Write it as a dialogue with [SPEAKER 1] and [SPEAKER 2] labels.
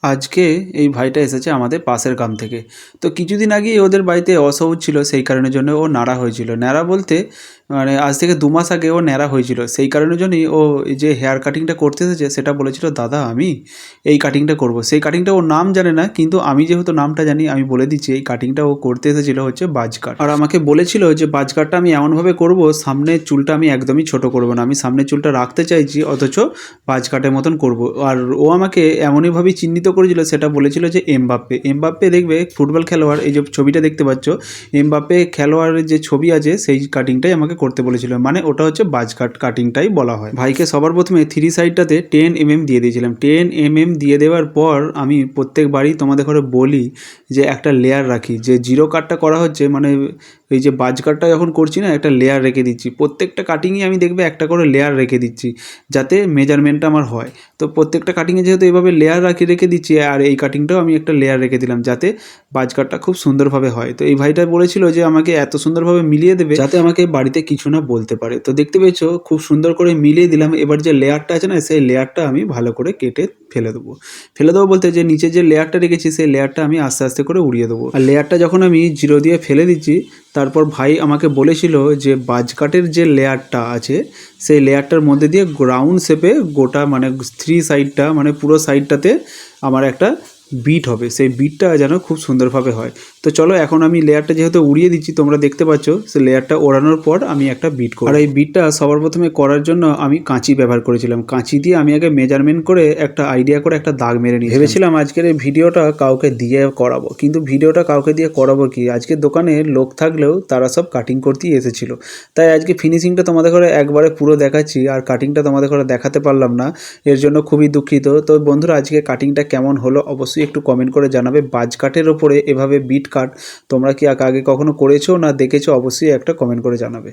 [SPEAKER 1] আজকে এই ভাইটা এসেছে আমাদের পাশের গ্রাম থেকে। তো কিছুদিন আগেই ওদের বাড়িতে অসহজ ছিল, সেই কারণের জন্য ও ন্যাড়া হয়েছিল। ন্যাড়া বলতে মানে আজ থেকে ২ মাস আগে ও ন্যাড়া হয়েছিল। সেই কারণের জন্যই ও এই যে হেয়ার কাটিংটা করতে এসেছে সেটা বলেছিল, দাদা আমি এই কাটিংটা করব। সেই কাটিংটা ওর নাম জানে না, কিন্তু আমি যেহেতু নামটা জানি আমি বলে দিচ্ছি, এই কাটিংটা ও করতে এসেছিল হচ্ছে বাজ কাট। আর আমাকে বলেছিল যে বাজ কাটটা আমি এমনভাবে করব, সামনের চুলটা আমি একদমই ছোট করব না, আমি সামনের চুলটা রাখতে চাইছি অথচ বাজ কাটের মতন করব। আর ও আমাকে এমনইভাবেই চিহ্নিত করেছিল, সেটা বলেছিল যে এমবাপ্পে। এমবাপ্পে দেখবে ফুটবল খেলোয়াড়, এই যে ছবিটা দেখতে পাচ্ছ, এমবাপ্পে খেলোয়াড়ের যে ছবি আছে সেই কাটিংটাই আমাকে করতে বলেছিল, মানে ওটা হচ্ছে বাজ কাট কাটিংটাই বলা হয়। ভাইকে সবার প্রথমে 3 সাইডটাতে 10 mm দিয়ে দিয়েছিলাম। 10 mm দিয়ে দেওয়ার পর আমি প্রত্যেকবারই তোমাদের ঘরে বলি যে একটা লেয়ার রাখি, যে জিরো কাটটা করা হচ্ছে মানে এই যে বাজ কাটটা যখন করছি না, একটা লেয়ার রেখে দিচ্ছি। প্রত্যেকটা কাটিংয়ে আমি দেখবে একটা করে লেয়ার রেখে দিচ্ছি যাতে মেজারমেন্টটা আমার হয়। তো প্রত্যেকটা কাটিংয়ে যেহেতু এইভাবে লেয়ার রেখে দিচ্ছি, আর এই কাটিংটাও আমি একটা লেয়ার রেখে দিলাম যাতে বাজ কাটটা খুব সুন্দরভাবে হয়। তো এই ভাইটা বলেছিল যে আমাকে এত সুন্দরভাবে মিলিয়ে দেবে যাতে আমাকে বাড়িতে কিছু না বলতে পারে। তো দেখতে পেয়েছো খুব সুন্দর করে মিলিয়ে দিলাম। এবার যে লেয়ারটা আছে না, সেই লেয়ারটা আমি ভালো করে কেটে ফেলে দেবো বলতে যে নিচে যে লেয়ারটা রেখেছি সেই লেয়ারটা আমি আস্তে আস্তে করে উড়িয়ে দেবো। আর লেয়ারটা যখন আমি জিরো দিয়ে ফেলে দিচ্ছি, তারপর ভাই আমাকে বলেছিল যে বাজ কাটের যে লেয়ারটা আছে সেই লেয়ারটার মধ্যে দিয়ে গ্রাউন্ড শেপে গোটা মানে 3 সাইডটা মানে পুরো সাইডটাতে আমার একটা বিট হবে, সেই বিটটা যেন খুব সুন্দরভাবে হয়। তো চলো এখন আমি লেয়ারটা যেহেতু উড়িয়ে দিচ্ছি, তোমরা দেখতে পাচ্ছ সেই লেয়ারটা ওড়ানোর পর আমি একটা বিট করি। আর এই বিটটা সবার প্রথমে করার জন্য আমি কাঁচি ব্যবহার করেছিলাম। কাঁচি দিয়ে আমি আগে মেজারমেন্ট করে একটা আইডিয়া করে একটা দাগ মেরে নিই। ভেবেছিলাম আজকের এই ভিডিওটা কাউকে দিয়ে করাবো, কিন্তু ভিডিওটা কাউকে দিয়ে করাবো কি, আজকের দোকানে লোক থাকলেও তারা সব কাটিং করতেই এসেছিল। তাই আজকে ফিনিশিংটা তোমাদের ঘরে একবারে পুরো দেখাচ্ছি, আর কাটিংটা তোমাদের ঘরে দেখাতে পারলাম না, এর জন্য খুবই দুঃখিত। তো বন্ধুরা আজকে কাটিংটা কেমন হলো অবশ্যই একটু কমেন্ট করে জানাবে। বাজ কাটের ওপরে এভাবে বিট কাট তোমরা কি আগে কখনো করেছো না দেখেছো, অবশ্যই একটা কমেন্ট করে জানাবে।